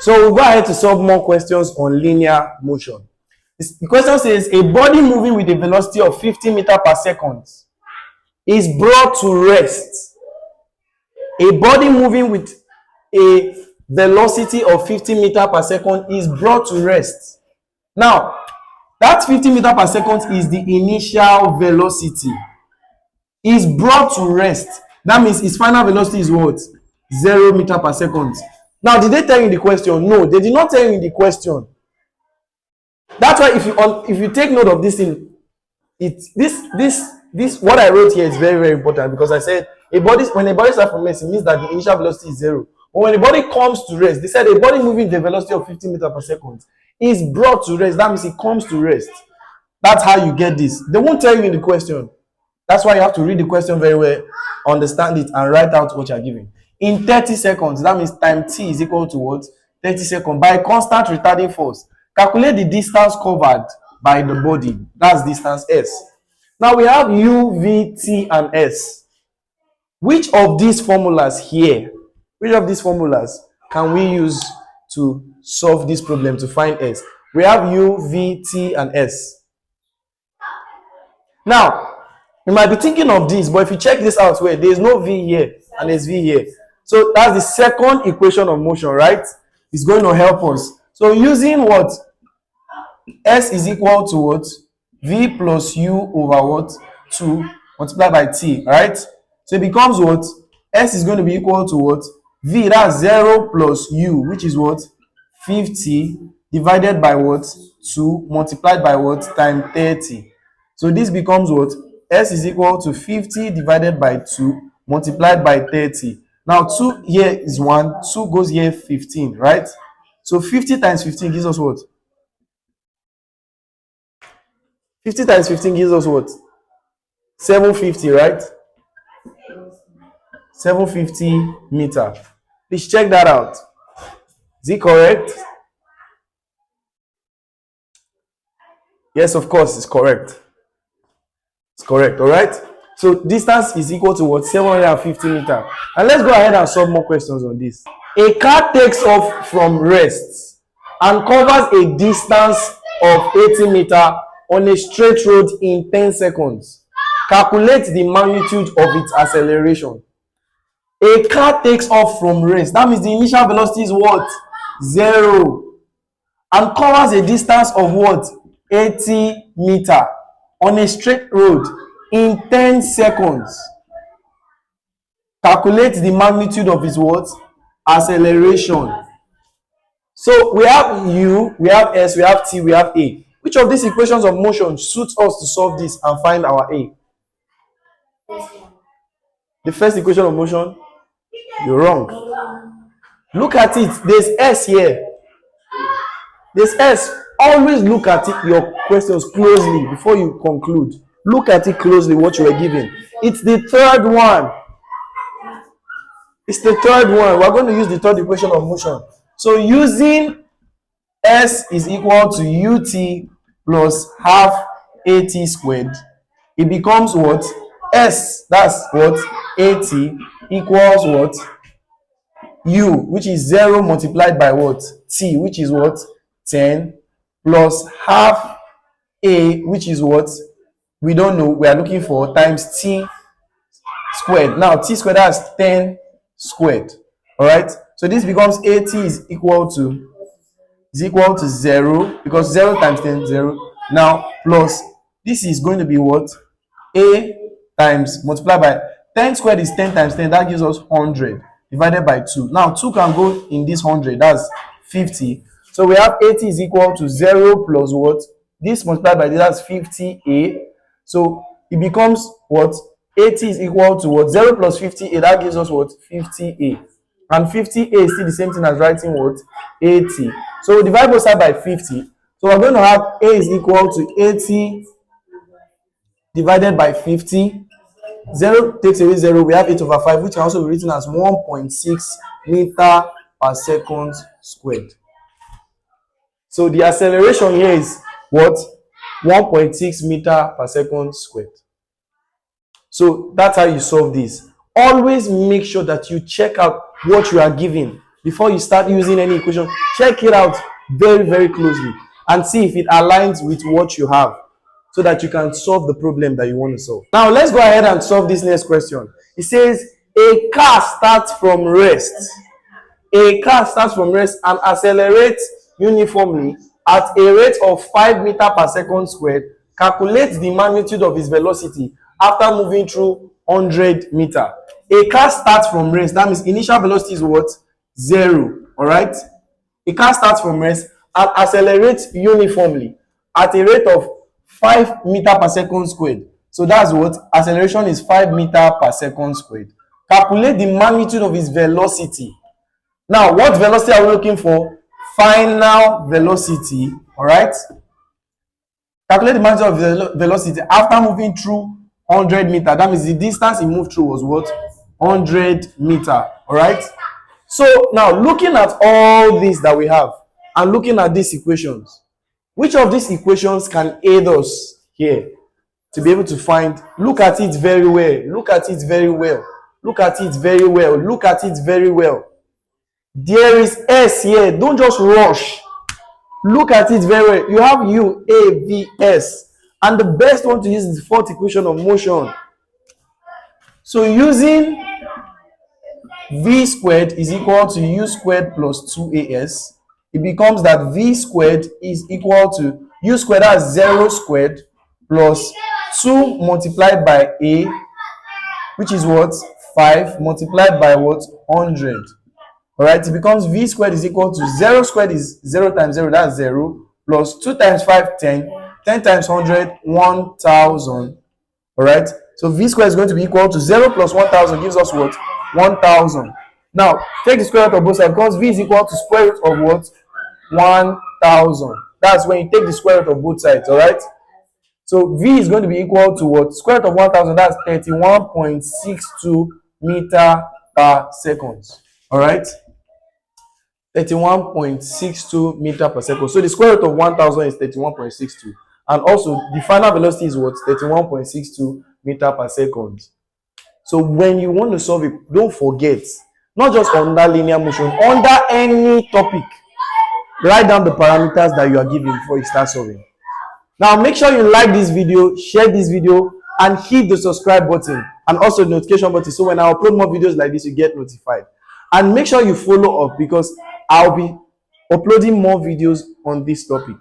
So we'll go ahead to solve more questions on linear motion. The question says a body moving with a velocity of 50 meters per second is brought to rest. A body moving with a velocity of 50 meters per second is brought to rest. Now, that 50 meters per second is the initial velocity. Is brought to rest. That means its final velocity is what? 0 meters per second. Now, did they tell you in the question? No, they did not tell you in the question. That's why if you take note of this thing, this what I wrote here is very, very important, because I said when a body starts from rest, it means that the initial velocity is 0. But when a body comes to rest, they said a body moving the velocity of 50 meters per second is brought to rest. That means it comes to rest. That's how you get this. They won't tell you in the question. That's why you have to read the question very well, understand it, and write out what you're giving. In 30 seconds, that means time t is equal to what? 30 seconds. By constant retarding force, calculate the distance covered by the body. That's distance s. Now we have u, v, t, and s. Which of these formulas here, which of these formulas can we use to solve this problem, to find s? We have u, v, t, and s. Now, you might be thinking of this, but if you check this out, where there is no v here and there's v here. So that's the second equation of motion, right? It's going to help us. So using what? S is equal to what? V plus u over what? 2 multiplied by t, right? So it becomes what? S is going to be equal to what? V, that's 0 plus u, which is what? 50 divided by what? 2 multiplied by what? Times 30. So this becomes what? S is equal to 50 divided by 2 multiplied by 30. Now 2 here is 1, 2 goes here 15, right? So 50 times 15 gives us what? 50 times 15 gives us what? 750, right? 750 meter. Please check that out. Is it correct? Yes, of course, it's correct. It's correct, all right? So distance is equal to what? 750 meters. And let's go ahead and solve more questions on this. A car takes off from rest and covers a distance of 80 meters on a straight road in 10 seconds. Calculate the magnitude of its acceleration. A car takes off from rest. That means the initial velocity is what? 0. And covers a distance of what? 80 meters on a straight road in 10 seconds. Calculate the magnitude of its what? Acceleration. So we have u, we have s, we have t, we have a. Which of these equations of motion suits us to solve this and find our a? The first equation of motion? You're wrong. Look at it. There's s here. There's s. Always look at it, your questions closely before you conclude. Look at it closely, what you were given. It's the third one. It's the third one. We're going to use the third equation of motion. So using s is equal to ut plus half at squared, it becomes what? S, that's what? At equals what? U, which is 0 multiplied by what? T, which is what? 10 plus half a, which is what? We don't know, we are looking for, times t squared. Now t squared, that's 10 squared. All right, so this becomes 80 is equal to 0, because 0 times 10 is 0. Now plus this is going to be what? A times multiplied by 10 squared is 10 times 10, that gives us 100 divided by 2. Now 2 can go in this 100, that's 50. So we have 80 is equal to 0 plus what? This multiplied by this, that's 50a. So it becomes what? 80 is equal to what? 0 plus 50a, that gives us what? 50a. And 50a is still the same thing as writing what? 80. So we divide both sides by 50. So we're going to have a is equal to 80 divided by 50. 0 takes away 0, we have 8 over 5, which can also be written as 1.6 meter per second squared. So the acceleration here is what? 1.6 meter per second squared. So that's how you solve this. Always make sure that you check out what you are given before you start using any equation. Check it out very, very closely and see if it aligns with what you have, so that you can solve the problem that you want to solve. Now let's go ahead and solve this next question. It says a car starts from rest. A car starts from rest and accelerates uniformly at a rate of 5 meters per second squared. Calculate the magnitude of its velocity after moving through 100 meters. A car starts from rest. That means initial velocity is what? 0. All right. A car starts from rest and accelerates uniformly at a rate of 5 meters per second squared. So that's what? Acceleration is 5 meters per second squared. Calculate the magnitude of its velocity. Now, what velocity are we looking for? Final velocity. All right. Calculate the magnitude of the velocity after moving through 100 meters. That means the distance it moved through was what? 100 meters. All right. So now, looking at all this that we have and looking at these equations, which of these equations can aid us here to be able to find? Look at it very well. Look at it very well. Look at it very well. Look at it very well. There is S here. Don't just rush. Look at it very well. You have U, A, V, S. And the best one to use is the fourth equation of motion. So using V squared is equal to U squared plus 2AS. It becomes that V squared is equal to U squared, as 0 squared, plus 2 multiplied by A, which is what? 5 multiplied by what? 100. Alright, it becomes V squared is equal to 0 squared is 0 times 0, that's 0, plus 2 times 5, 10, 10 times 100, 1000. Alright, so V squared is going to be equal to 0 plus 1000 gives us what? 1000. Now, take the square root of both sides, because V is equal to square root of what? 1000. That's when you take the square root of both sides, alright? So V is going to be equal to what? Square root of 1000, that's 31.62 meter per second. Alright? 31.62 meter per second. So the square root of 1000 is 31.62. And also the final velocity is what? 31.62 meter per second. So when you want to solve it, don't forget, not just under linear motion, under any topic, write down the parameters that you are given before you start solving. Now make sure you like this video, share this video, and hit the subscribe button and also the notification button, so when I upload more videos like this, you get notified. And make sure you follow up, because I'll be uploading more videos on this topic.